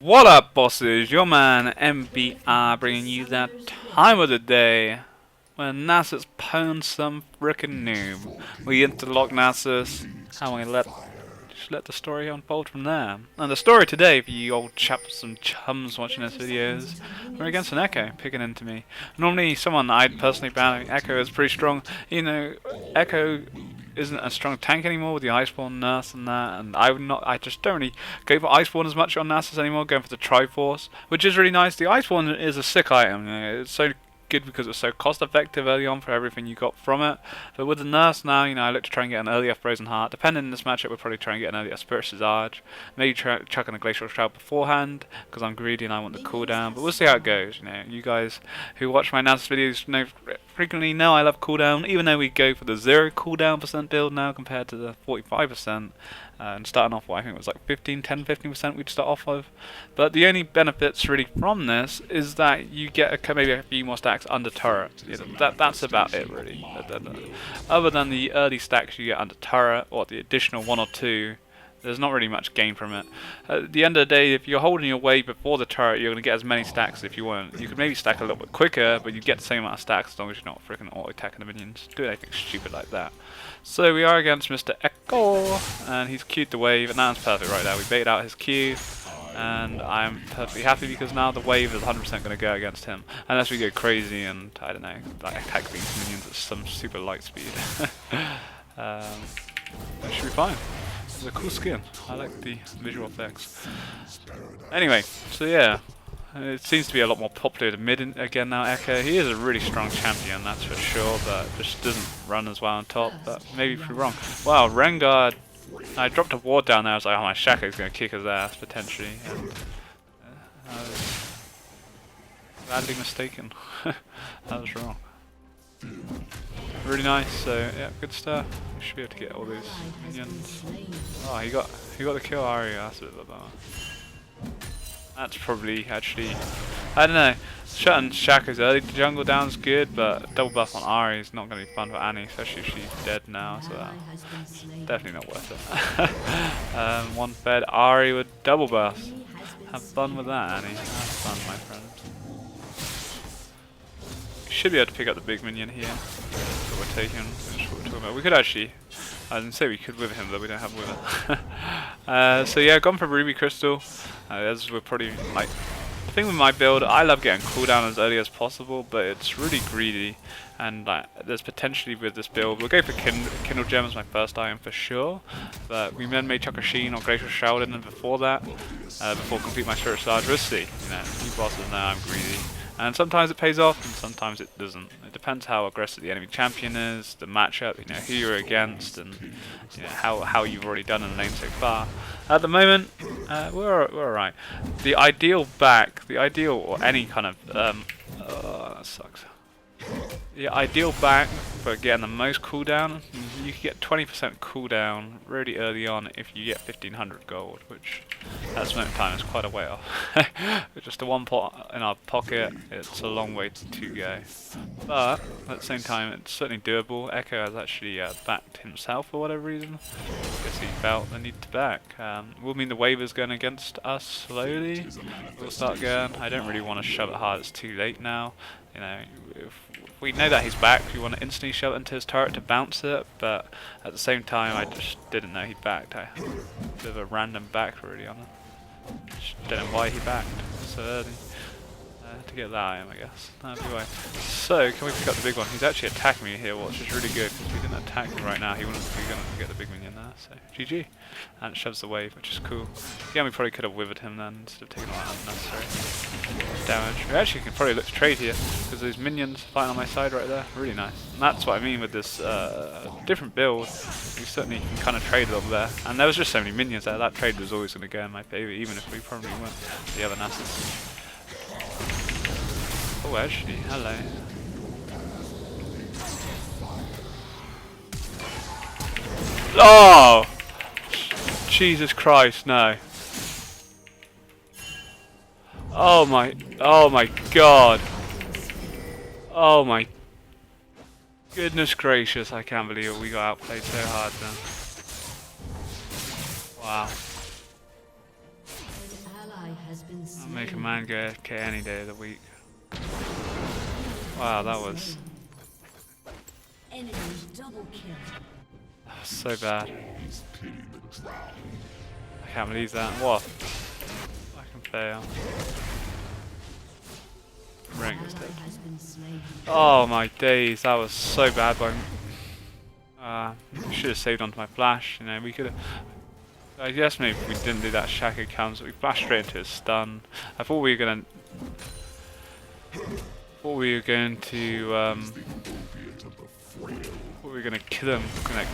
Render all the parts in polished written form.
What up, bosses? Your man MBR bringing you that time of the day when Nasus pwned some frickin' noob. We interlock Nasus, and we just let the story unfold from there. And the story today, for you old chaps and chums watching this video, is we're against an Ekko picking into me. Normally, someone I'd personally ban Ekko is pretty strong. You know, Ekko isn't a strong tank anymore with the Iceborne Nurse and that, and I just don't really go for Iceborne as much on Nasus anymore, going for the Triforce, which is really nice. The Iceborne is a sick item, you know, it's so good because it's so cost effective early on for everything you got from it. But with the Nurse now, you know, I look to try and get an earlier Frozen Heart. Depending on this matchup, we'll probably try and get an earlier Spirit Visage. Maybe chuck in a Glacial Shroud beforehand, because I'm greedy and I want the cooldown. But we'll see how it goes, you know. You guys who watch my Nasus videos frequently know I love cooldown, even though we go for the 0 cooldown percent build now compared to the 45%. And starting off, well, I think it was like 10-15% we'd start off of. But the only benefits really from this is that you get maybe a few more stacks under turret. You know, that's about it really. Other than the early stacks you get under turret, or the additional 1 or 2, there's not really much gain from it. At the end of the day, if you're holding your way before the turret, you're going to get as many stacks if you want. You could maybe stack a little bit quicker, but you get the same amount of stacks as long as you're not freaking auto-attacking the minions. Do anything stupid like that. So we are against Mr. Ekko, and he's queued the wave, and that's perfect right there. We baited out his Q, and I'm perfectly happy because now the wave is 100% going to go against him. Unless we go crazy and, I don't know, like attack these minions at some super light speed. That should be fine. It's a cool skin. I like the visual effects. Anyway, so yeah, it seems to be a lot more popular in mid again now. Ekko, he is a really strong champion, that's for sure, but just doesn't run as well on top. But maybe if we're wrong. Wow, Rengar! I dropped a ward down there. I was like, oh, my Shaco's going to kick his ass potentially. And, I was badly mistaken. That was wrong. Really nice, so yeah, good stuff. We should be able to get all these minions. Oh, he got the kill Ari, that's a bit of a bummer. That's probably actually, I don't know, shutting Shaco's early jungle down is good, but double buff on Ari is not going to be fun for Annie, especially if she's dead now, so definitely not worth it. One fed Ari with double buffs. Have fun with that, Annie. Have fun, my friend. Should be able to pick up the big minion here. That's what we're taking. That's what we're talking about. We could actually, I didn't say we could with him, but we don't have Wither. So yeah, gone for Ruby Crystal. As we're probably like, the thing with my build, I love getting cooldown as early as possible, but it's really greedy. And there's potentially with this build, we'll go for Kindle Gem as my first item for sure. But we then may chuck a Sheen or Glacial Shroud in before that, before complete my Spirit Visage. We'll see. You know, you bosses know I'm greedy. And sometimes it pays off, and sometimes it doesn't. It depends how aggressive the enemy champion is, the matchup, you know, who you're against, and you know how you've already done in the lane so far. At the moment, we're alright. The ideal or any kind of oh, that sucks. The ideal back for getting the most cooldown, you can get 20% cooldown really early on if you get 1500 gold, which at this moment in time is quite a way off. With just a 1 pot in our pocket, it's a long way to go. But at the same time, it's certainly doable. Ekko has actually backed himself for whatever reason. I guess he felt the need to back. Will mean the wave is going against us slowly. We'll start going. I don't really want to shove it hard, it's too late now. You know, if we know that he's back, we want to instantly shove it into his turret to bounce it, but at the same time I just didn't know he backed. A bit of a random back really on it. Just don't know why he backed so early. To get that item, I guess. That'd be why. So, can we pick up the big one? He's actually attacking me here, which is really good, because if we didn't attack him right now, he wouldn't be going to get the big minion there, so GG. And it shoves the wave, which is cool. Again, we probably could have withered him then, instead of taking all that unnecessary damage. We actually can probably look to trade here, because those minions fighting on my side right there, really nice. And that's what I mean with this different build. We certainly can kind of trade a little there. And there was just so many minions there, that trade was always going to go in my favour, even if we probably weren't the other Nasus. Oh, actually, hello. Oh! Jesus Christ, no. Oh my god. Oh my goodness gracious, I can't believe it. We got outplayed so hard then. Wow. An ally has been I'll make a man go AFK any day of the week. Wow, that was so bad. I can't believe that. What? I can fail. Ring is dead. Oh my days, that was so bad. We should have saved onto my flash. You know, we could have. I guess maybe if we didn't do that Shaka comes, we flashed straight into his stun. I thought we were gonna. Thought we were going to kill him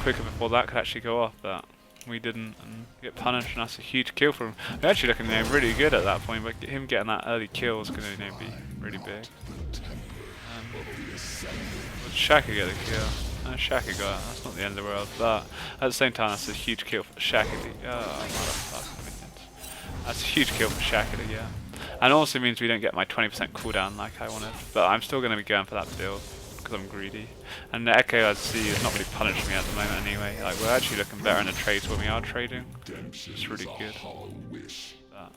quicker before that could actually go off, but we didn't and get punished, and that's a huge kill for him. We're actually looking really good at that point, but him getting that early kill is going to be really big. Would Shaka get a kill? No, Shaka got it. That's not the end of the world, but at the same time that's a huge kill for Shaka to That's a huge kill for Shaka to get. And also means we don't get my 20% cooldown like I wanted, but I'm still going to be going for that build because I'm greedy. And the Ekko, as I see, is not really punishing me at the moment anyway. Like, we're actually looking better in the trades when we are trading. It's really good. But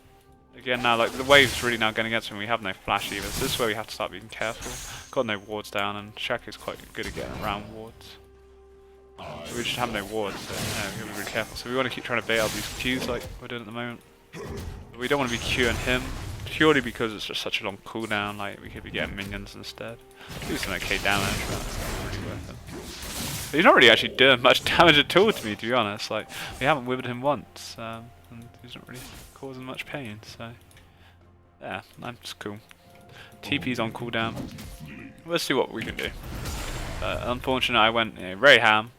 again, now like the wave's really now going against me. We have no flash either, so this is where we have to start being careful. Got no wards down, and Shaka's quite good at getting around wards. We just have no wards, so yeah, we have to be really careful. So we want to keep trying to bait out these Qs like we're doing at the moment. But we don't want to be Qing him. Purely because it's just such a long cooldown, like we could be getting minions instead. Do some okay damage, but it's not really worth it. But he's not really actually doing much damage at all to me, to be honest. Like, we haven't withered him once, and he's not really causing much pain, so yeah, that's cool. TP's on cooldown. Let's see what we can do. Unfortunately, I went very ham,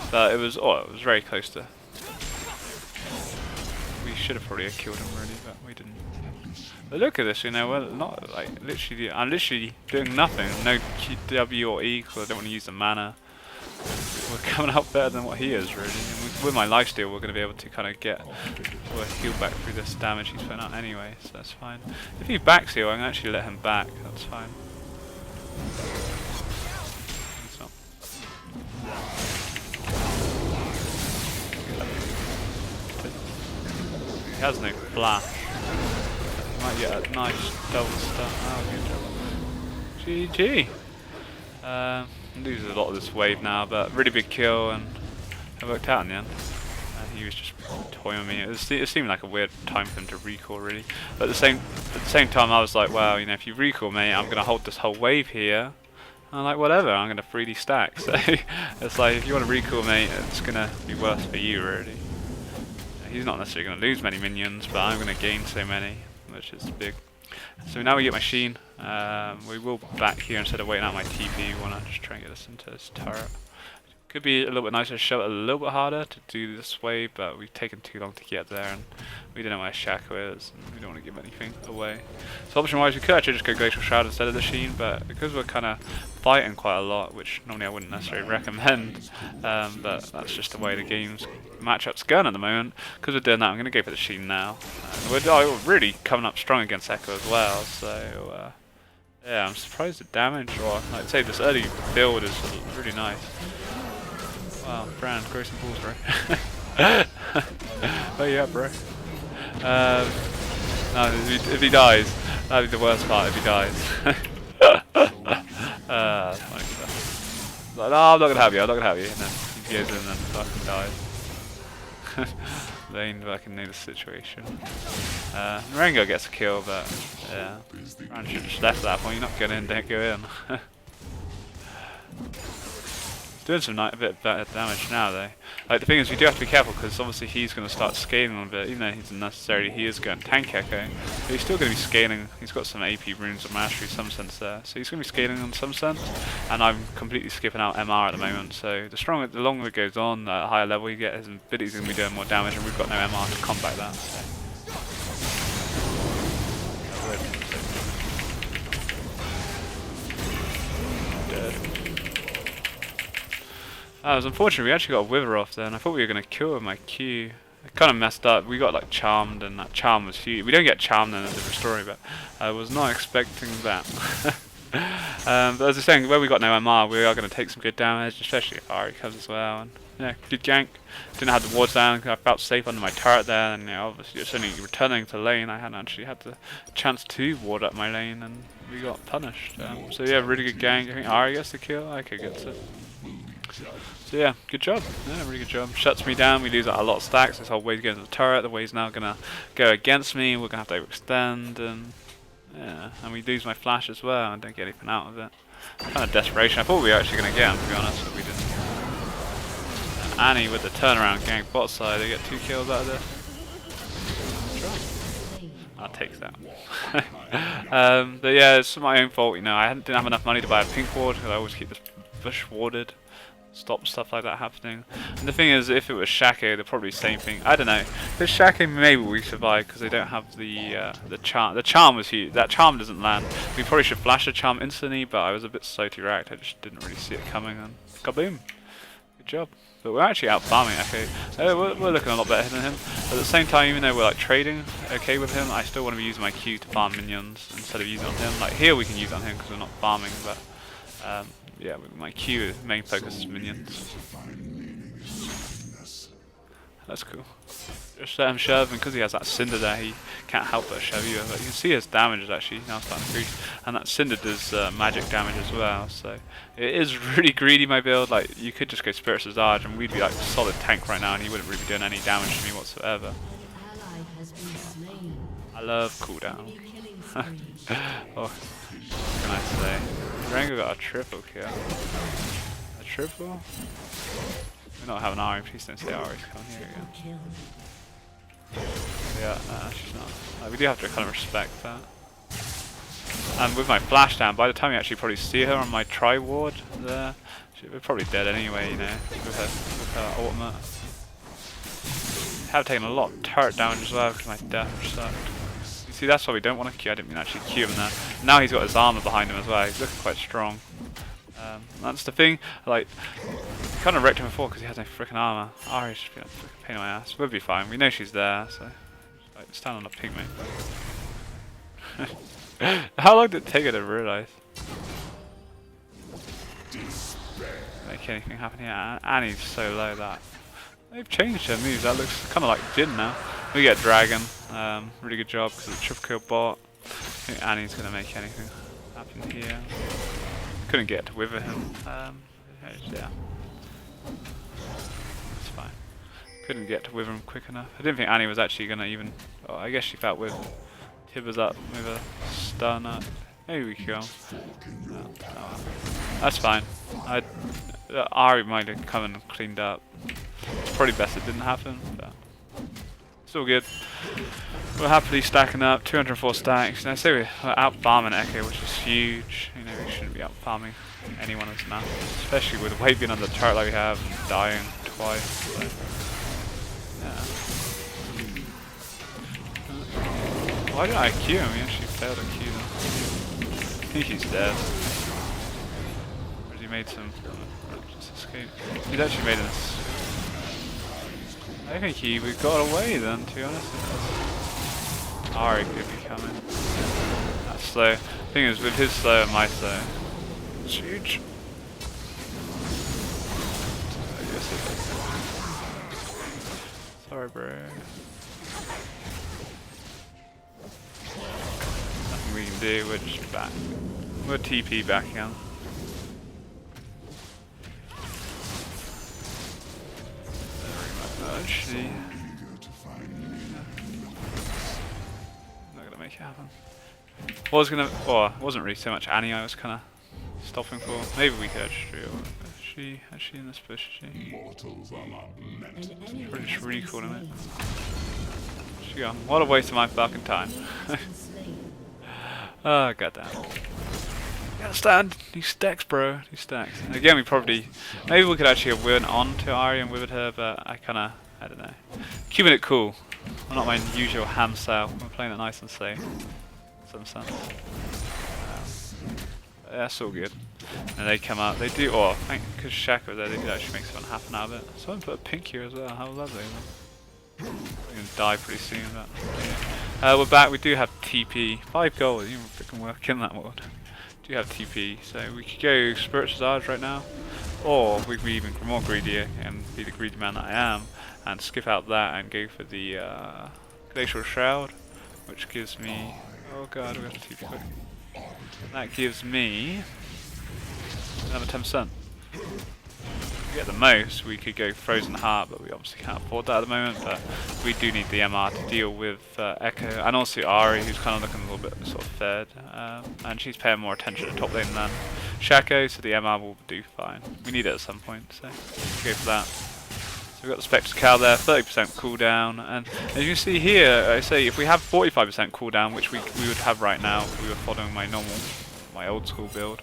but it was very close to. We should have probably killed him really, but we didn't. But look at this, you know, we're not like I'm literally doing nothing. No W or E because I don't want to use the mana. We're coming out better than what he is really. And with my lifesteal, we're going to be able to kind of get or heal back through this damage he's putting out anyway, so that's fine. If he backs heal, I can actually let him back. That's fine. He has no flash. Might get a nice double stun. Oh, good job. GG. Loses a lot of this wave now, but really big kill, and it worked out in the end. He was just toying with me. It seemed like a weird time for him to recall, really. But at the same time, I was like, wow, you know, if you recall me, I'm gonna hold this whole wave here. And I'm like, whatever, I'm gonna 3D stack. So it's like, if you want to recall me, it's gonna be worse for you, really. He's not necessarily gonna lose many minions, but I'm gonna gain so many, which is big. So now we get machine. We will back here instead of waiting out my TP. We want to just try and get us into this turret. Could be a little bit nicer to show it a little bit harder to do this way, but we've taken too long to get there, and we don't know where Shako is, and we don't want to give anything away. So option-wise, we could actually just go Glacial Shroud instead of the Sheen, but because we're kind of fighting quite a lot, which normally I wouldn't necessarily recommend, but that's just the way the game's matchup's going at the moment. Because we're doing that, I'm going to go for the Sheen now. We're really coming up strong against Ekko as well, so yeah, I'm surprised at damage, or like I say, this early build is really nice. Wow, Brand, grow some balls, bro. Where you at, bro? No, if he dies, that'd be the worst part if he dies. That's funny stuff. Like, no, I'm not gonna have you, I'm not gonna have you. And then he goes in and then fucking dies. They fucking know the situation. Rengo gets a kill, but yeah. Brand should have just left at that point. You're not going in, don't go in. Doing some a bit better damage now though. Like the thing is, we do have to be careful because obviously he's going to start scaling a bit, even though he is going tank Ekko. But he's still going to be scaling. He's got some AP runes of mastery in some sense there, so he's going to be scaling in some sense. And I'm completely skipping out MR at the moment. So the longer it goes on, at a higher level you get, his abilities going to be doing more damage, and we've got no MR to combat that. So. That was unfortunate, we actually got a wither off there, and I thought we were going to kill with my Q. It kind of messed up. We got like charmed, and that charm was huge. We don't get charmed in a different story, but I was not expecting that. But as I was saying, where we got no MR, we are going to take some good damage, especially if Ari comes as well. And yeah, good gank. Didn't have the wards down. I felt safe under my turret there, and obviously it's only returning to lane. I hadn't actually had the chance to ward up my lane, and we got punished. So yeah, really good gank. I think Ari gets the kill. Ekko gets it. So yeah, good job. Yeah, really good job. Shuts me down. We lose a lot of stacks. This whole wave's going to the turret. The wave's now gonna go against me. We're gonna have to overextend, and yeah, and we lose my flash as well. I don't get anything out of it. Kind of desperation. I thought we were actually gonna get him, to be honest, but we didn't. Annie with the turnaround gank bot side. They get 2 kills out of this. I'll take that. But yeah, it's my own fault. I didn't have enough money to buy a pink ward because I always keep this bush warded. Stop stuff like that happening. And the thing is, if it was Shake, they're probably the same thing. I don't know. If it's Shake, maybe we survive because they don't have the charm. The charm was huge. That charm doesn't land. We probably should flash the charm instantly, but I was a bit slow to react. I just didn't really see it coming, and kaboom! Good job. But we're actually out farming Ekko. We're looking a lot better than him. But at the same time, even though we're like trading okay with him, I still want to be using my Q to farm minions instead of using it on him. Like here, we can use it on him because we're not farming, but. Yeah, my Q main focus is minions. That's cool. Just let him shove, and because he has that Cinder there, he can't help but shove you. But you can see his damage is actually now starting to increase, and that Cinder does magic damage as well. So it is really greedy, my build. Like you could just go Spirit Visage, and we'd be like a solid tank right now, and he wouldn't really be doing any damage to me whatsoever. I love cooldown. Oh, what can I say? Rengo got a triple kill. A triple? We don't have an Ari, please don't say Ari's coming here again. Yeah, nah, she's not. We do have to kind of respect that. And with my flash down, by the time you actually probably see her on my tri-ward there, we're probably dead anyway, with her ultimate. I have taken a lot of turret damage as well because my death sucked. See, that's why we don't want to Q. I didn't mean actually Q him there. Now he's got his armor behind him as well. He's looking quite strong. That's the thing. Like, kind of wrecked him before because he has no freaking armor. Ari's just been a freaking pain in my ass. We'll be fine. We know she's there, so like, stand on the ping, mate. How long did it take her to realize? Make anything happen here? Annie's so low that they've changed her moves. That looks kind of like Jin now. We get Dragon. Really good job because of the triple kill bot. I think Annie's going to make anything happen here. Couldn't get to wither him. Yeah. It's fine. Couldn't get to wither him quick enough. I didn't think Annie was actually going to even... Oh, I guess she felt with Tibbers up with a stun up. Maybe we kill. Oh, well. That's fine. Ari might have come and cleaned up. It's probably best it didn't happen, but... It's all good. We're happily stacking up, 204 stacks. And I say we're out farming Ekko, which is huge. We shouldn't be out farming anyone as now, especially with the wave being on the turret like we have, dying twice. So, yeah. Why did I Q him? We actually failed to Q him. I think he's dead. Or has he made some? Just escape. He's actually made this. I think we got away then, to be honest. Ari could be coming. That's slow. The thing is, with his slow and my slow, it's huge. I guess it is. Sorry, bro. Nothing we can do, we're just back. We're TP back again. Actually, not gonna make it happen. Wasn't really so much Annie I was kind of stopping for. Maybe we could actually. Is she actually in this bush? Is she? Probably just recalling it. She gone. What a waste of my fucking time. Oh goddamn. You understand? These stacks, bro. These stacks. And again, maybe we could actually have went on to Ari and withered her, but I don't know. Keeping it cool. I'm not my usual ham sale. We're playing it nice and safe. Some sense. That's all good. And they come out. They do. Oh, I think because Shaq was there, they did actually make something happen out of it. Someone put a pink here as well. How lovely. We're gonna die pretty soon. But yeah. We're back. We do have TP. 5 goals. You freaking work in that world. do have TP, so we could go Spirit Visage right now, or we could be even more greedy and be the greedy man that I am, and skip out that and go for the Glacial Shroud, which gives me, oh god, we have to TP quick. That gives me another 10%. To get the most, we could go Frozen Heart, but we obviously can't afford that at the moment. But we do need the MR to deal with Ekko, and also Ari, who's kind of looking a little bit sort of fed, and she's paying more attention to top lane than Shaco, so the MR will do fine. We need it at some point, so go for that. So we've got the Spectre Cow there, 30% cooldown, and as you can see here, I say if we have 45% cooldown, which we would have right now if we were following my old school build,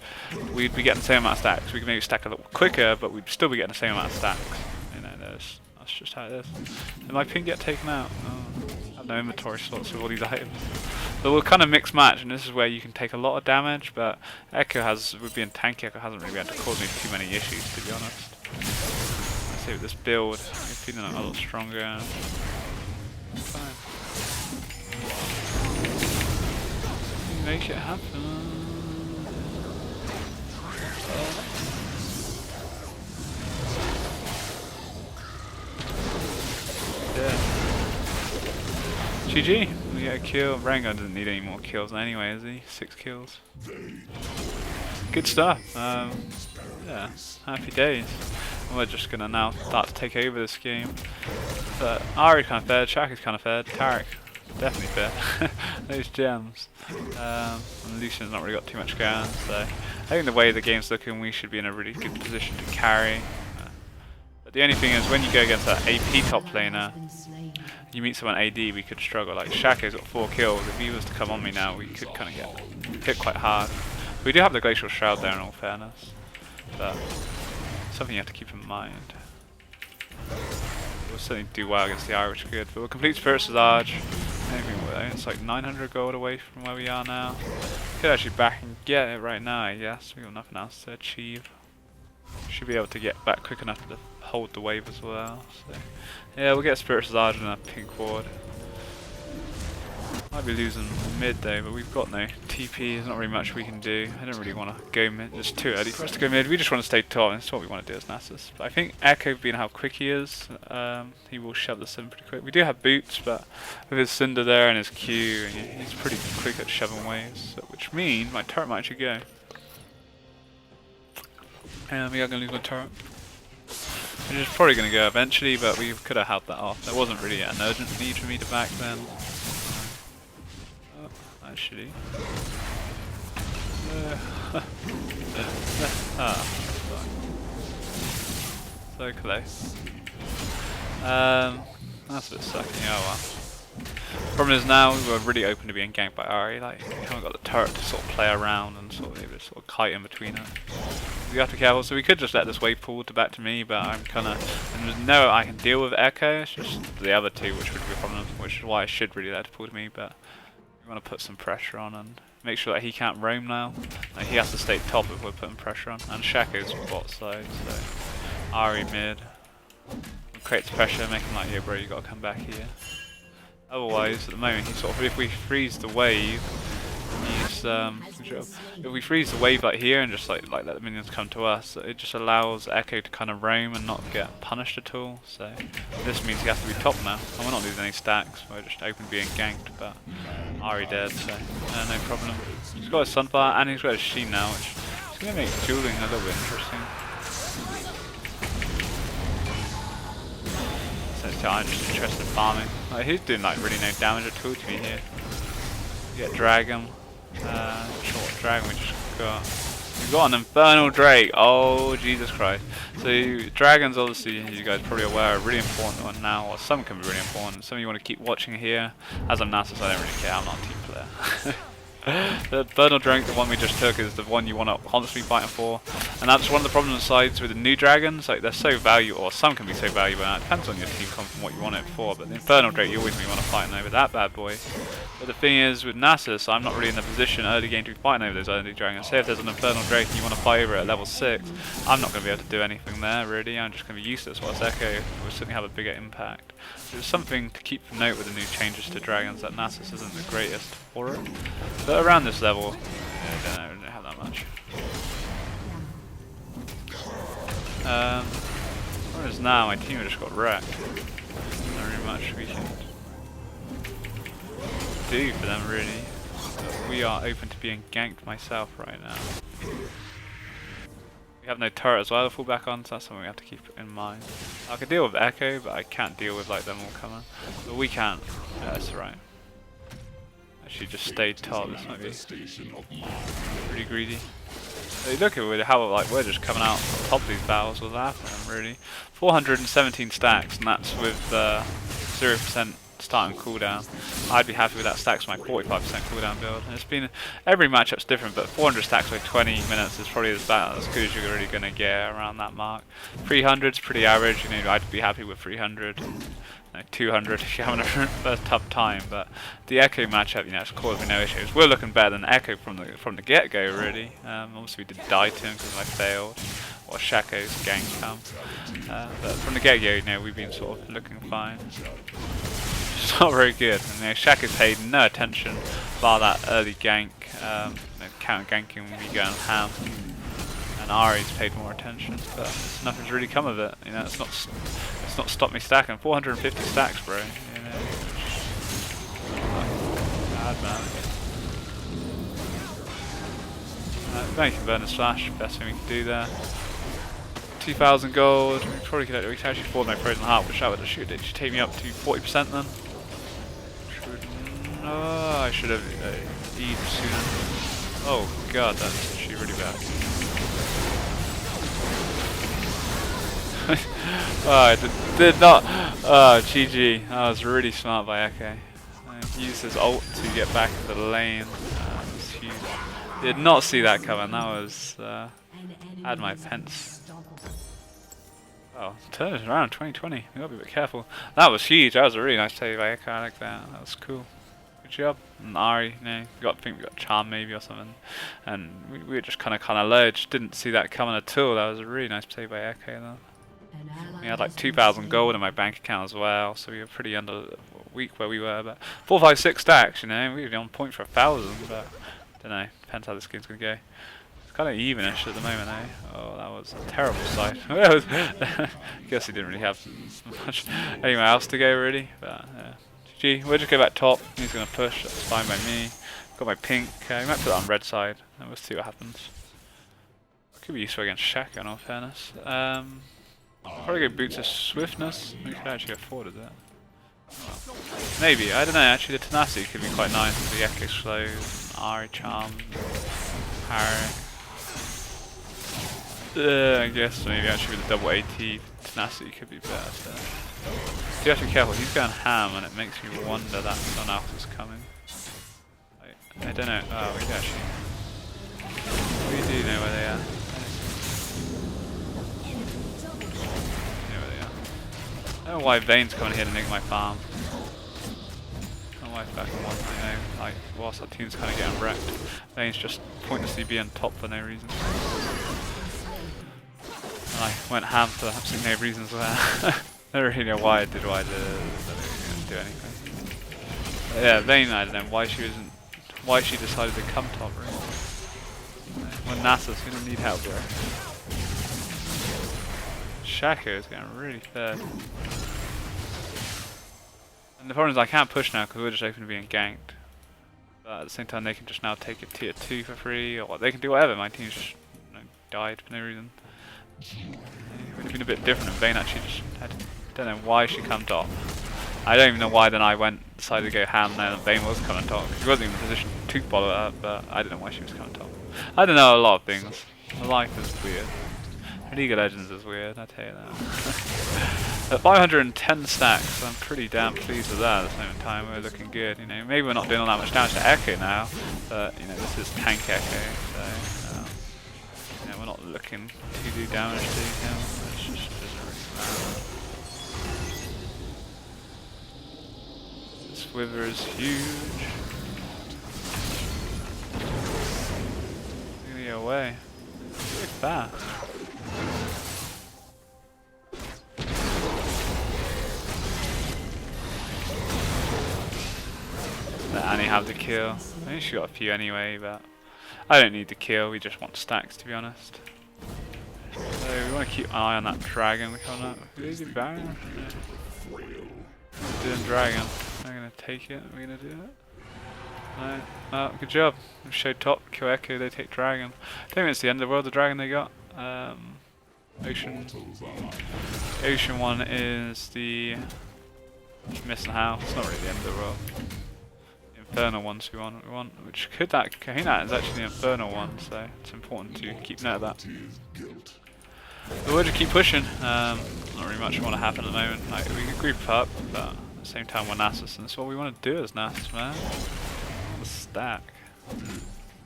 we'd be getting the same amount of stacks. We could maybe stack a little quicker, but we'd still be getting the same amount of stacks. You know, that's just how it is. Did my pin get taken out? Oh, I have no inventory slots with all these items. So we'll kind of mix match, and this is where you can take a lot of damage, but Ekko with being tanky, Ekko hasn't really been able to cause me too many issues, to be honest. Let's see with this build, I'm feeling a lot stronger. Fine. Make it happen. Yeah. GG, we get a kill. Rango doesn't need any more kills anyway, is he? 6 kills. Good stuff. Yeah, happy days. And we're just gonna now start to take over this game. But Ari kind of fed, Shaq is kind of fed, Tarek definitely fed. Those gems. And Lucian's not really got too much going, so I think the way the game's looking, we should be in a really good position to carry. But the only thing is, when you go against that AP top laner, you meet someone AD, we could struggle. Like Shaco's got 4 kills. If he was to come on me now, we could kind of get hit quite hard. We do have the Glacial Shroud there, in all fairness, but something you have to keep in mind. We'll certainly do well against the Irish good, but we'll complete Spirit Visage. It's like 900 gold away from where we are now. Could actually back and get it right now, I guess. We've got nothing else to achieve. Should be able to get back quick enough to hold the wave as well. So yeah, we'll get Spirit Visage and a pink ward. Might be losing mid though, but we've got no TP, there's not really much we can do. I don't really want to go mid, it's too early for us to go mid, we just want to stay top, and that's what we want to do as Nasus. But I think Ekko, being how quick he is, he will shove this in pretty quick. We do have boots, but with his Cinder there and his Q, he's pretty quick at shoving waves, so, which means my turret might actually go. And we are going to lose my turret. Which is probably going to go eventually, but we could have held that off. There wasn't really an urgent need for me to back then. Actually. So close. That's a bit sucky, oh well. Problem is now we're really open to being ganked by Ari, like we haven't got the turret to sort of play around and sort of kite in between it. We have to be careful, so we could just let this wave pull back to me, but I'm kinda, and there's no I can deal with Ekko, it's just the other two which would be a problem, which is why I should really let it pull to me, but we want to put some pressure on and make sure that he can't roam now. Like, he has to stay top if we're putting pressure on. And Shaco's bot side, so Ari mid. Creates pressure, making like, yeah bro, you gotta come back here. Otherwise, at the moment, he's sort of, if we freeze the wave, he's, if we freeze the wave like here and just like let the minions come to us, it just allows Ekko to kind of roam and not get punished at all. So this means he has to be top now, and we're not losing any stacks. We're just open being ganked, but Ari dead, so no problem. He's got his Sunfire and he's got his Sheen now, which is going to make dueling a little bit interesting. So I'm just interested in farming. Like, he's doing like really no damage at all to me here. You get Dragon. Short Dragon we just got. We've got an Infernal Drake. Oh Jesus Christ. So dragons, obviously, as you guys are probably aware, are a really important one now, or some can be really important. Some of you want to keep watching here. As I'm Nasus, I don't really care, I'm not a team player. The Infernal Drake, the one we just took, is the one you want to constantly fighting for, and that's one of the problems sides with the new dragons. Like, they're so valuable, or some can be so valuable. It depends on your team comp and what you want it for. But the Infernal Drake, you always want to fight over that bad boy. But the thing is, with Nasus, I'm not really in the position early game to be fighting over those early dragons. Say if there's an Infernal Drake and you want to fight over it at level 6, I'm not going to be able to do anything there really. I'm just going to be useless. Whilst Ekko will certainly have a bigger impact. There's something to keep note with the new changes to dragons, that Nasus isn't the greatest for it. But around this level, Yeah, I don't have that much. Whereas now my team just got wrecked. Not really much we can do for them really. But we are open to being ganked myself right now. We have no turret as well to fall back on, so that's something we have to keep in mind. I could deal with Ekko, but I can't deal with like them all coming. But we can. Yeah, that's right. Actually just stay top, this might be pretty greedy. So look at how like we're just coming out on top of these battles with laughing really. 417 stacks, and that's with 0% starting cooldown. I'd be happy with that stacks my 45% cooldown build. And it's been every matchup's different, but 400 stacks with 20 minutes is probably as good as you're really gonna get around that mark. 300's pretty average. You know, I'd be happy with 300. 200 if you're having a tough time, but the Ekko matchup, you know, it's causing no issues. We're looking better than Ekko from the get-go, really. Obviously, we did die to him because I failed, or Shaco's gank come. But from the get-go, you know, we've been sort of looking fine. It's not very good. And, you know, Shaco's paid no attention bar that early gank, counter ganking when we go on ham. And Ari's paid more attention, but nothing's really come of it. You know, it's not stopped me stacking. 450 stacks, bro. You know, bad man. Then you can burn a slash. Best thing we can do there. 2,000 gold. We probably could actually afford my frozen heart, which I would have should take me up to 40% then. Oh, I should have eaten sooner. Oh god, that's actually really bad. Oh, I did not. Oh, GG. That was really smart by Ekko. Used his ult to get back to the lane. That's huge. Did not see that coming. That was. Had my pence. Oh, turn it around 2020. You gotta be a bit careful. That was huge. That was a really nice play by Ekko. I like that. That was cool. Good job. And Ari, you know, I think we got charm maybe or something. And we were just kind of low. Just didn't see that coming at all. That was a really nice play by Ekko though. We had like 2,000 gold in my bank account as well, so we were pretty under weak where we were. But 4, 5, 6 stacks, you know, we were on point for 1,000. But don't know, depends how this game's gonna go. It's kind of evenish at the moment, eh? Oh, that was a terrible sight. I guess he didn't really have much anywhere else to go really. But GG, we'll just go back top. He's gonna push. That's fine by me. Got my pink. We might put that on red side, and we'll see what happens. Could be useful against Shaco, in all fairness. Probably go boots of swiftness. We could actually afford it there. Well, maybe, I don't know, actually the tenacity could be quite nice with the Ekko slow, Ari charm, parry. I guess maybe actually with the double AT tenacity could be better. So you have to be careful, he's going ham and it makes me wonder that someone else is coming. I don't know, oh we do actually. We do know where they are. I don't know why Vayne's coming here to nick my farm. I don't know why it's back in one. I know, like, whilst our team's kind of getting wrecked, Vayne's just pointlessly being top for no reason. And I went ham for absolutely no reason as well. I don't really know why I did what I did. I didn't do anything. But yeah, Vayne, I don't know why she decided to come top, really. When Nasus, we don't need help, bro. Shaco is getting really fed. And the problem is I can't push now because we're just open to being ganked. But at the same time they can just now take a tier 2 for free, or they can do whatever. My team's just died for no reason. It would have been a bit different if Vayne actually just don't know why she come top. I don't even know why then I decided to go ham now and Vayne was coming top. She wasn't even in a position to follow her up, but I don't know why she was coming top. I don't know a lot of things. Life is weird. League of Legends is weird, I tell you that. At 510 stacks, I'm pretty damn pleased with that at this moment in time. We're looking good, you know. Maybe we're not doing all that much damage to Ekko now, but you know, this is tank Ekko, so you know, we're not looking to do damage to him. It's just really this wither is huge. Look at the away. Very fast. Let Annie have the kill. I think she got a few anyway, but I don't need the kill, we just want stacks to be honest. So we want to keep an eye on that dragon coming up. Who is he baron? Yeah. Doing dragon. I'm gonna take it, we're gonna do it. Right. Oh, good job. We showed top, kill Ekko, they take dragon. I think it's the end of the world, the dragon they got. Ocean. Ocean one is the missing house. It's not really the end of the world. The Infernal ones we want, which could that I think that is actually the Infernal one, so it's important to keep note of that. But we'll just keep pushing. Not really much want to happen at the moment. Like, we can group up, but at the same time we're Nasus, and that's what we want to do as Nasus, man. The stack.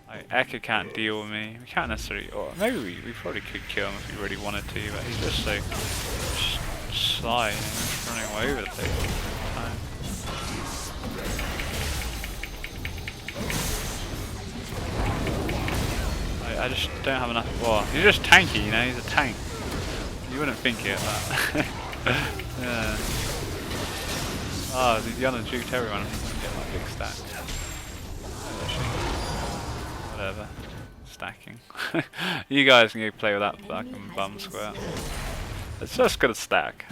Like, Ekko can't deal with me. We can't necessarily, or maybe we probably could kill him if we really wanted to, but he's just so sly, and he's running all over the place all the time. Like, I just don't have enough. Well, he's just tanky, you know. He's a tank. You wouldn't think it, but yeah. Oh, the other juked everyone. Get my big stack. Whatever. Stacking. You guys can go play with that fucking bum square. It's just got a stack.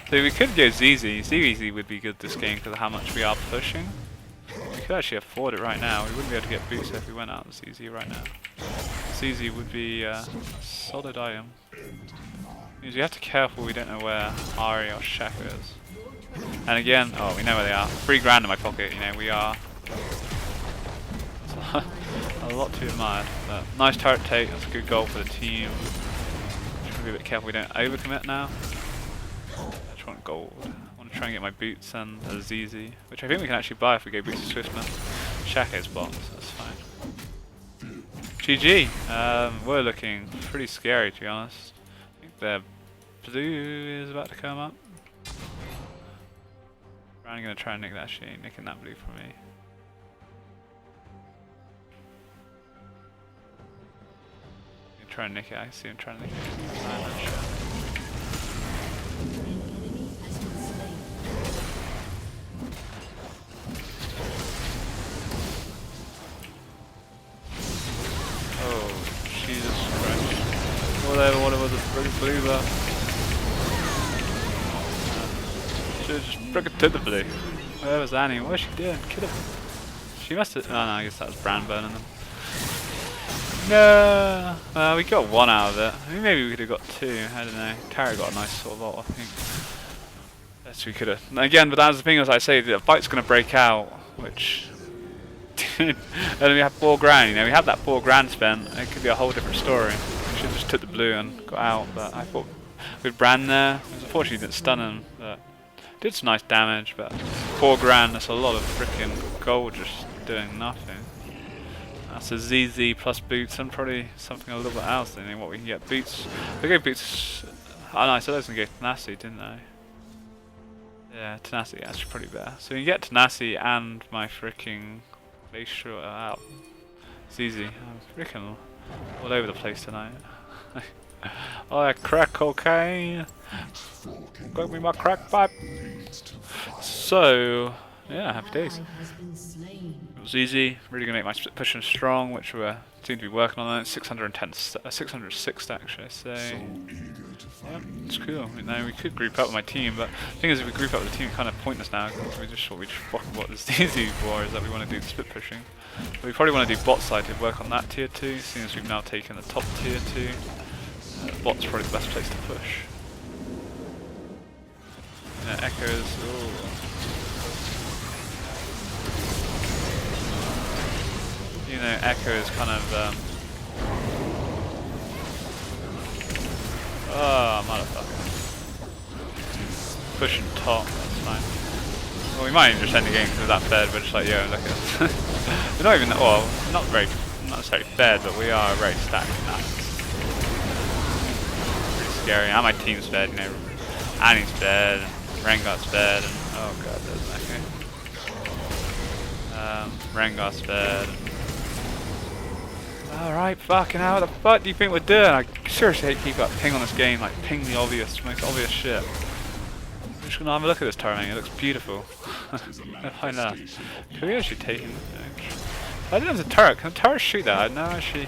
So we could go ZZ. ZZ would be good this game because of how much we are pushing. We could actually afford it right now. We wouldn't be able to get boots if we went out with ZZ right now. ZZ would be a solid item. Means you have to be careful we don't know where Ari or Shaka is. And again, oh, we know where they are. 3 grand in my pocket, you know, we are. A lot to be admired, but nice turret take, that's a good goal for the team. Just be a bit careful we don't overcommit now. I just want gold. I want to try and get my boots and a ZZ, which I think we can actually buy if we go boots to Swiftman. Shake's box, that's fine. GG! We're looking pretty scary to be honest. I think their blue is about to come up. I'm going to try and nick that shit, nicking that blue from me. Try and nick it, I see him trying to nick it. Oh, Jesus Christ. Whatever the friggin' blue there. Should've just friggin' took the blue. Where was Annie? What was she doing? Kill her. She must have. Oh no, I guess that was Brand burning them. No, we got 1 out of it. I mean, maybe we could have got 2. I don't know. Tara got a nice sort of ult, I think. Yes, we could have. Again, but that's the thing, as I say, the fight's going to break out, which. And then we have 4 grand. You know, we had that 4 grand spent. It could be a whole different story. We should have just took the blue and got out. But I thought with Brand there, unfortunately didn't stun him, but did some nice damage. But 4 grand, that's a lot of freaking gold just doing nothing. That's a ZZ plus boots and probably something a little bit else than what we can get. Boots. We go boots. Oh no, I said I was going to go tenacity, didn't I? Yeah, tenacity actually probably better. So we can get tenacity and my freaking glacial out. ZZ. I'm freaking all over the place tonight. Oh, that crack cocaine. Got me my crack pipe. So, yeah, happy days. It was easy, really going to make my split pushing strong, which we seem to be working on that. 606 stack, should I say. Yeah, it's cool. You know, we could group up with my team, but the thing is, if we group up with the team, it's kind of pointless now, because we just fucking what this easy for is that we want to do the split pushing. But we probably want to do bot side to work on that tier 2, seeing as we've now taken the top tier 2. Bot's probably the best place to push. Ekko's. Ooh. You know, Ekko is kind of, oh, motherfucker. Pushing top, that's fine. Well, we might even just end the game because we're that fed, but just like, yo, look at us. We're not even, well, not necessarily fed, but we are very stacked now. Pretty scary. And my team's fed, you know. Annie's fed, and Rengar's fed, and, oh god, there's Ekko. Rengar's fed. Alright, fucking hell, what the fuck do you think we're doing? I seriously hate people that ping on this game, like ping the obvious, most obvious shit. I'm just gonna have a look at this turret, it looks beautiful. I know. Could we actually take him? I didn't have the turret. Can the turret shoot that? No, actually.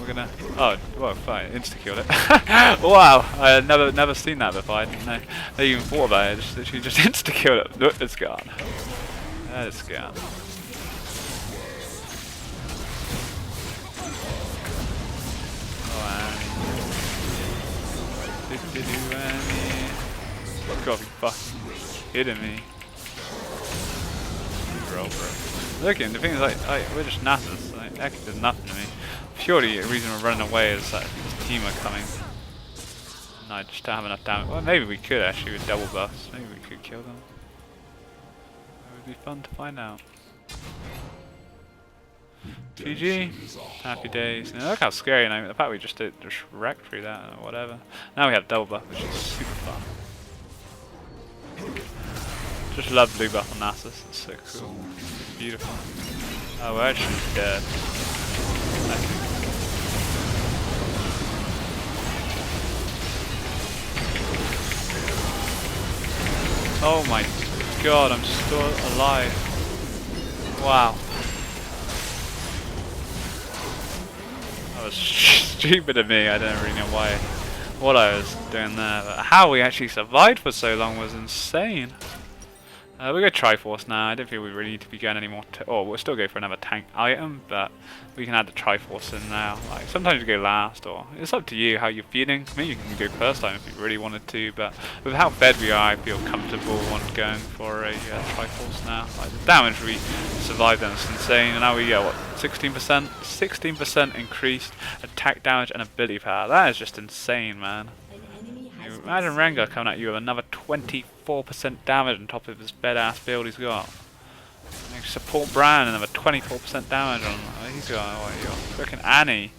We're gonna. Oh, well, fine. Insta killed it. Wow, I had never seen that before. I didn't know. They even thought about it. Just literally just insta killed it. Look, it's gone. It's gone. You gotta be fucking kidding me. Bro. Look, the thing is, like we're just Nasus. Like, Ekko did nothing to me. Purely the reason we're running away is that this team are coming. And I just don't have enough damage. Well, maybe we could actually with double buffs. Maybe we could kill them. It would be fun to find out. GG. Happy days. Now, look how scary, and the fact we just wrecked through that or whatever. Now we have double buff, which is super fun. Just love blue buff on Nasus, it's so cool. It's beautiful. Oh, we're actually dead. Oh my god, I'm still alive. Wow. That was stupid of me, I don't really know what I was doing there, but how we actually survived for so long was insane. We'll go Triforce now. I don't feel we really need to be going any more. We'll still go for another tank item, but we can add the Triforce in now. Like sometimes you go last, or it's up to you how you're feeling. I mean, you can go first time if you really wanted to, but with how fed we are, I feel comfortable going for a Triforce now. Like the damage we survived then is insane, and now we get what 16% increased attack damage and ability power. That is just insane, man. Imagine Rengar coming at you with another 24% damage on top of his badass build he's got. Support Bran another 24% damage on. He's got freaking Annie.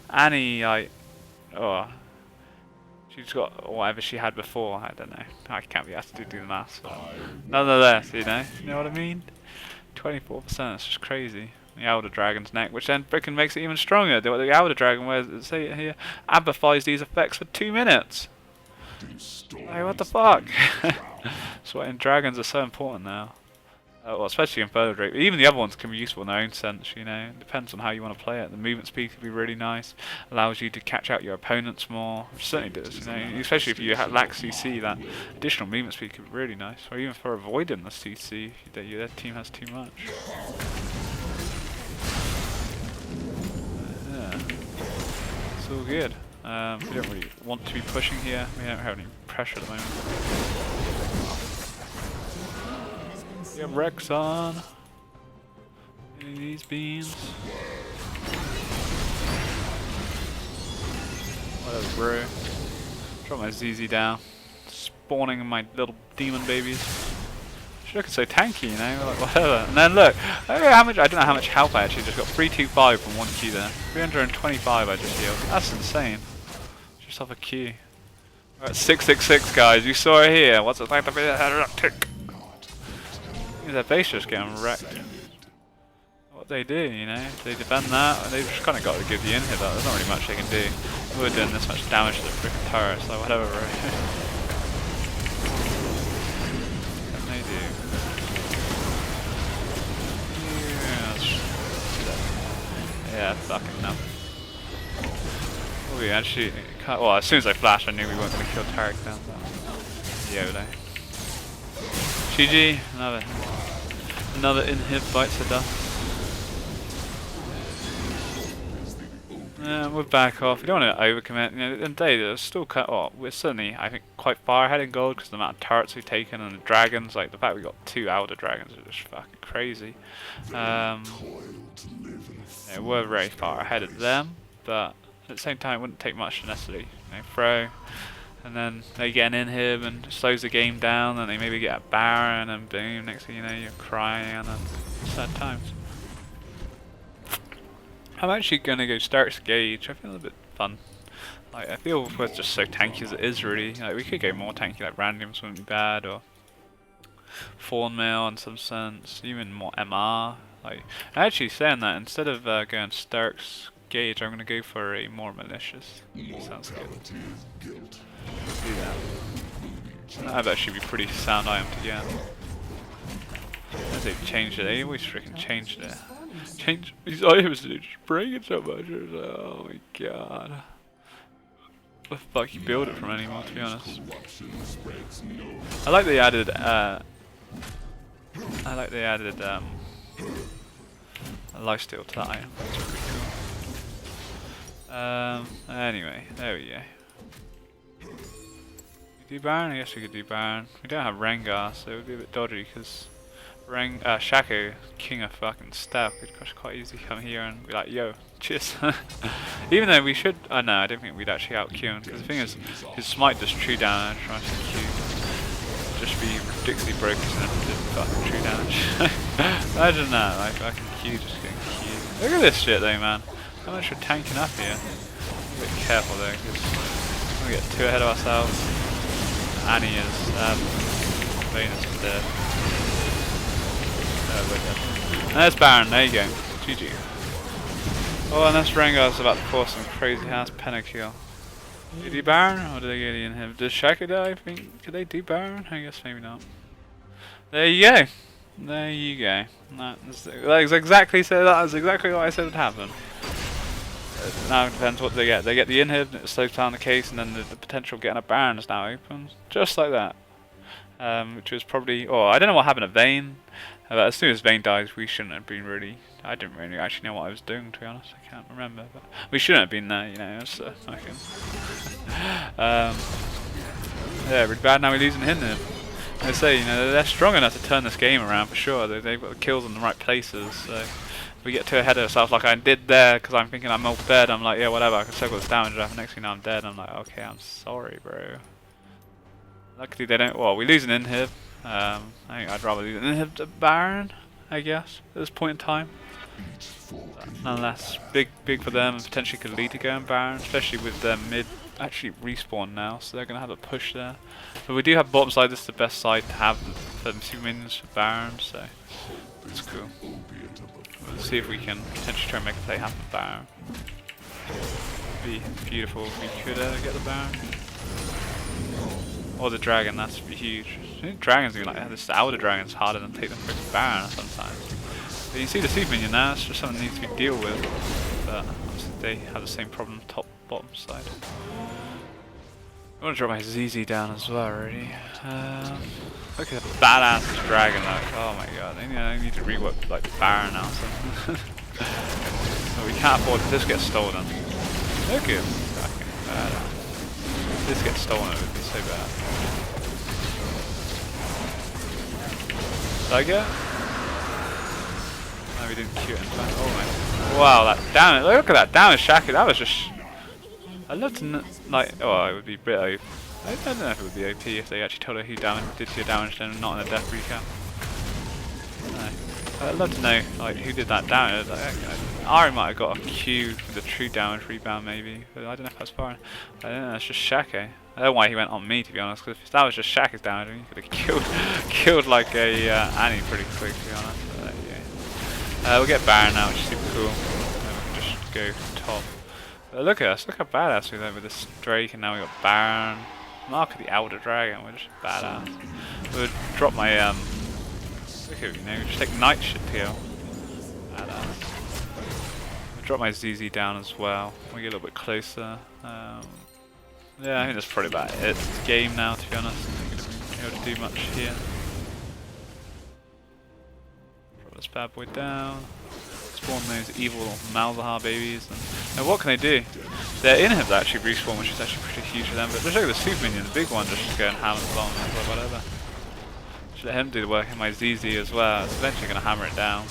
Annie, like, she's got whatever she had before. I don't know. I can't be asked to do the maths. Nonetheless, you know what I mean. 24%. That's just crazy. The Elder Dragon's neck, which then freaking makes it even stronger. The Elder Dragon, where it say it here, amplifies these effects for 2 minutes. Hey, what the fuck? Sweating dragons are so important now. Well, especially Infernal Drake. Even the other ones can be useful in their own sense, you know. It depends on how you want to play it. The movement speed can be really nice. Allows you to catch out your opponents more. Which certainly does, you know. Especially if you lack CC, that additional movement speed can be really nice. Or even for avoiding the CC if your team has too much. Yeah. It's all good. We don't really want to be pushing here. We don't have any pressure at the moment. We have Rex on. Any of these beans. Whatever, bro. Drop my ZZ down. Spawning my little demon babies. She looks so tanky, you know, like whatever. And then look, I don't know how much health I actually just got. 325 from 1 Q there. 325 I just healed. That's insane. Just off a Q. Alright, 666 guys, you saw it here. What's it like to be a tick? Their base just getting wrecked. What they do, you know, they defend that, they've just kind of got to give the inhib that. There's not really much they can do. We're doing this much damage to the freaking turret, so whatever, bro. What can they do? Yeah, fucking no. We actually, well, as soon as I flashed, I knew we weren't going to kill Tarek down. YOLO. GG, another inhib bites the dust. We're back off. We don't want to overcommit. You know, at the end of the day, there's still we're certainly, I think, quite far ahead in gold because of the amount of turrets we've taken and the dragons. Like the fact we got 2 Elder Dragons is just fucking crazy. Yeah, we're very far ahead of them, but at the same time, it wouldn't take much to necessarily throw. And then they get an inhib and slows the game down, and they maybe get a Baron, and boom, next thing you know, you're crying, and sad times. I'm actually going to go Stark's Gauge. I feel a little bit fun. Like, I feel we're just so tanky as it is, really. Like, we could go more tanky, like Randoms wouldn't be bad, or Thornmail in some sense, even more MR. Like, I'm actually saying that, instead of going Stark's Gauge, I'm going to go for a more malicious. Sounds good. Do that. That'd actually be pretty sound item to get. They've changed it. They always freaking changed it. Change these items and it's just breaking so much. Like, oh my god. What the fuck you build it from anymore, to be honest. I like they added a lifesteal to that item. That's pretty cool. Anyway, there we go. Do Baron? I guess we could do Baron. We don't have Rengar, so it would be a bit dodgy because Shaco, king of fucking stuff, could quite easily come here and be like, yo, cheers. Even though we should, no, I don't think we'd actually out Q him, because the thing is, his smite does true damage, trying to Q. Just be ridiculously broken and did fucking true damage. Imagine that, like fucking Q just getting Q. Look at this shit though, man. How much we're tanking up here. A bit careful though, because we get too ahead of ourselves. Annie is, Venus is dead. And there's Baron, there you go. GG. Oh, and this Rengar's about to force some crazy ass pentakill. Did he do Baron? Or did they get in him? Does Shaco die? I think. Could they do Baron? I guess maybe not. There you go. There you go. That was exactly what I said would happen. Now it depends what they get. They get the inhib, it slows down the case, and then the potential of getting a Baron is now open. Just like that. Which was probably... Oh, I don't know what happened to Vayne. But as soon as Vayne dies, we shouldn't have been really... I didn't really actually know what I was doing, to be honest. I can't remember. But we shouldn't have been there, you know. It's fucking... yeah, really bad. Now we're losing him. I say, you know, they're strong enough to turn this game around for sure. They've got the kills in the right places. So if we get too ahead of ourselves like I did there, because I'm thinking I'm all dead, I'm like, yeah, whatever. I can still got this damage up. Next thing you know, I'm dead. I'm like, okay, I'm sorry, bro. Luckily they don't. Well, we lose an inhib. I think I'd rather lose an inhib to Baron, I guess, at this point in time. But nonetheless, big for them, and potentially could lead to going Baron, especially with their mid actually respawn now, so they're gonna have a push there. But we do have bottom side. This is the best side to have for them 2 minions for Baron, so it's cool. We'll see if we can potentially try and make a play happen with Baron. It'd be beautiful if we could get the Baron. Or the dragon, that's huge. I think dragons even like this outer dragon's harder than take the freaking Baron sometimes. But you see the super minion now, it's just something that needs to be dealt with. But obviously they have the same problem top bottom side. I want to drop my ZZ down as well already. Look at the badass dragon though. Oh my god, I need to rework like Baron now or something. But we can't afford it. This gets stolen. Look at him. Fucking badass. If this gets stolen, it would be so bad. Did I get? No, we didn't cue it in fact. Oh my. Wow, that damage. Look at that damage, Shaki. That was just. I'd love to like. Oh, it would be a bit OP. I don't know if it would be OP if they actually told her who did your damage then, not in a death recap. No. I'd love to know like who did that damage. Like, Ari might have got a Q for the true damage rebound maybe, but I don't know if that's far. I don't know. It's just Shake. I don't know why he went on me to be honest. Because if that was just Shake's damage, he could have killed like a Annie pretty quick to be honest. But, yeah. We'll get Baron now, which is super cool. We'll just go top. Look at us, look how badass we are with this Drake, and now we got Baron. Mark of the Elder Dragon, we're just badass. We'll drop my, look at, you know, just take Night Shit Peel. Badass. We'll drop my ZZ down as well, we get a little bit closer. Yeah, I think that's probably about it. It's the game now, to be honest. I'm not going to be able to do much here. Drop this bad boy down. Spawn those evil Malzahar babies. And what can they do? Their inhibs actually respawn, which is actually pretty huge for them. But just look at the super minion, the big one, just going hammer the bomb or whatever. Just let him do the work in my ZZ as well. It's eventually going to hammer it down.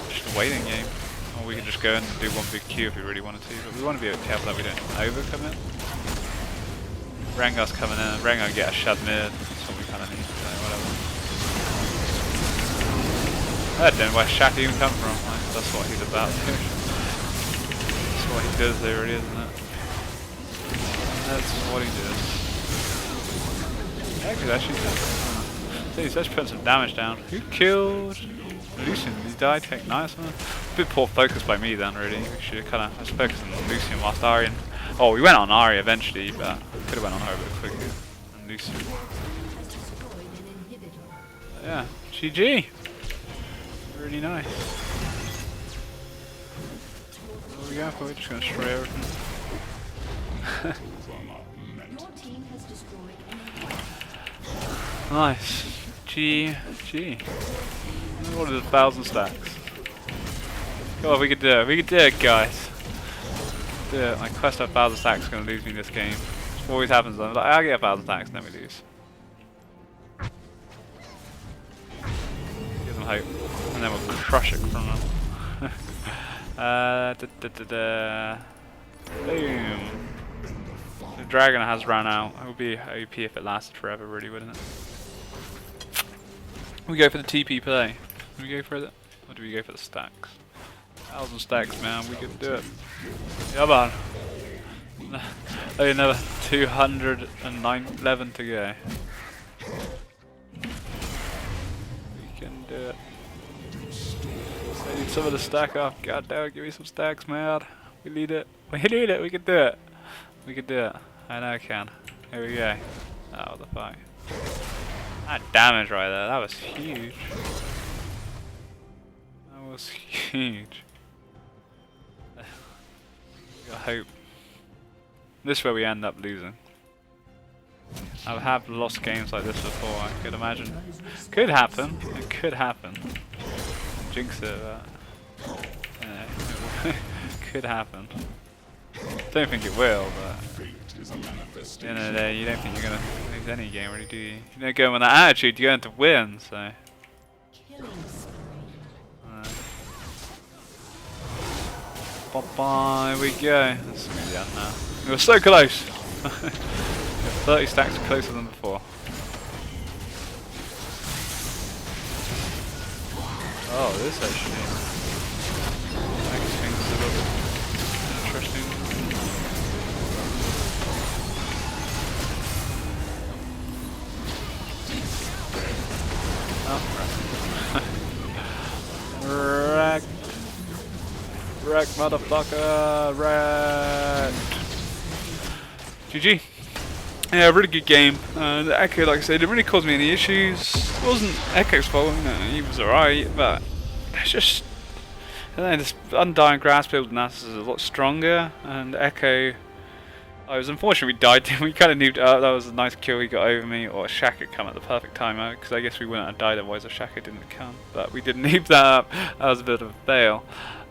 Just a waiting game. Or we can just go and do one big Q if we really wanted to. But we want to be careful that we don't overcommit. Rengar's coming in. Rengar get a shove mid. That's what we kind of need. So whatever. I don't know where Shaq even come from. Like, that's what he's about. That's what he does there, really, isn't it? That's what he does. Actually, let's put some damage down. Who killed Lucian? Did he die? Take nice one. A bit poor focus by me then, really. We should kind of focus on Lucian whilst Arya. Oh, we went on Arya eventually, but could have went on her a bit quicker. And Lucian. Yeah, GG. Really nice. There we go, we're just gonna destroy everything. Nice. GG. What is 1,000 stacks? Come on, we can do it. We can do it, guys. Do it. My quest of 1,000 stacks is gonna lose me this game. It always happens. I'm like, I'll get 1,000 stacks, and then we lose. Give them hope, and then we'll crush it from them. Boom. The dragon has run out. It would be OP if it lasted forever, really, wouldn't it? We go for the TP play. Do we go for it? Or do we go for the stacks? 1,000 stacks, man. We can do it. Come on. Only another 211 to go. We can do it. Save some of the stack up. God damn it, give me some stacks, man. We need it. We need it. We can do it. We can do it. I know I can. Here we go. Oh, what the fuck. That damage right there. That was huge. That was huge. I hope. This is where we end up losing. I have lost games like this before, I could imagine. Could happen. It could happen. Jinx it, but could happen. Don't think it will, but at the end of the day, you don't think you're gonna lose any game, really, do you? You don't go in with that attitude, you're going to win, so. Bye, here we go. That's gonna be the end now. We were so close! 30 stacks closer than before. Oh, this actually makes things a little bit interesting. Oh, right. Wreck, motherfucker! Wrecked! GG. Yeah, really good game. The Ekko, like I said, didn't really cause me any issues. It wasn't Ekko's fault, you know, he was alright, but it's just, I don't know, this Undying grass build Nasus is a lot stronger, and Ekko, I was unfortunate we died to him. We kind of nuked up. That was a nice kill he got over me, or Shaka come at the perfect time, because I guess we wouldn't have died otherwise if Shaka didn't come, but we did nuke that up. That was a bit of a fail.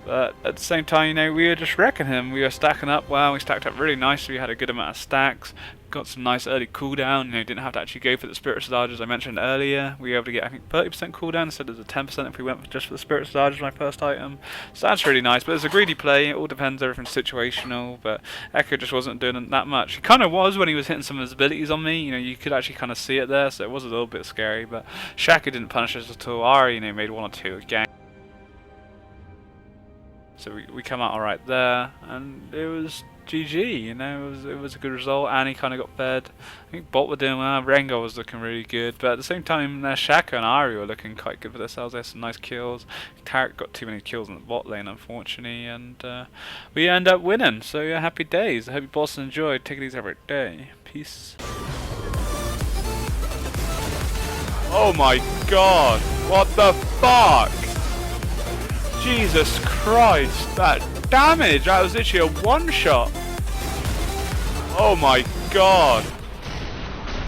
But at the same time, you know, we were just wrecking him. We were stacking up well. We stacked up really nicely. We had a good amount of stacks. Got some nice early cooldown. You know, didn't have to actually go for the Spirit Charge as I mentioned earlier. We were able to get, I think, 30% cooldown instead of the 10% if we went for just for the Spirit Charge as my first item. So that's really nice. But it's a greedy play. It all depends. Everything's situational. But Ekko just wasn't doing that much. He kind of was when he was hitting some of his abilities on me. You know, you could actually kind of see it there. So it was a little bit scary. But Shaka didn't punish us at all. Ari, you know, made 1 or 2 again. So we come out alright there, and it was GG, you know, it was a good result. Annie kind of got fed. I think bot were doing well, Rengar was looking really good, but at the same time, Shaka and Ari were looking quite good for themselves. They had some nice kills. Tarek got too many kills in the bot lane, unfortunately, and we end up winning. So yeah, happy days. I hope you both enjoyed. Take it easy every day. Peace. Oh my god! What the fuck? Jesus Christ, that damage! That was literally a one-shot! Oh my god!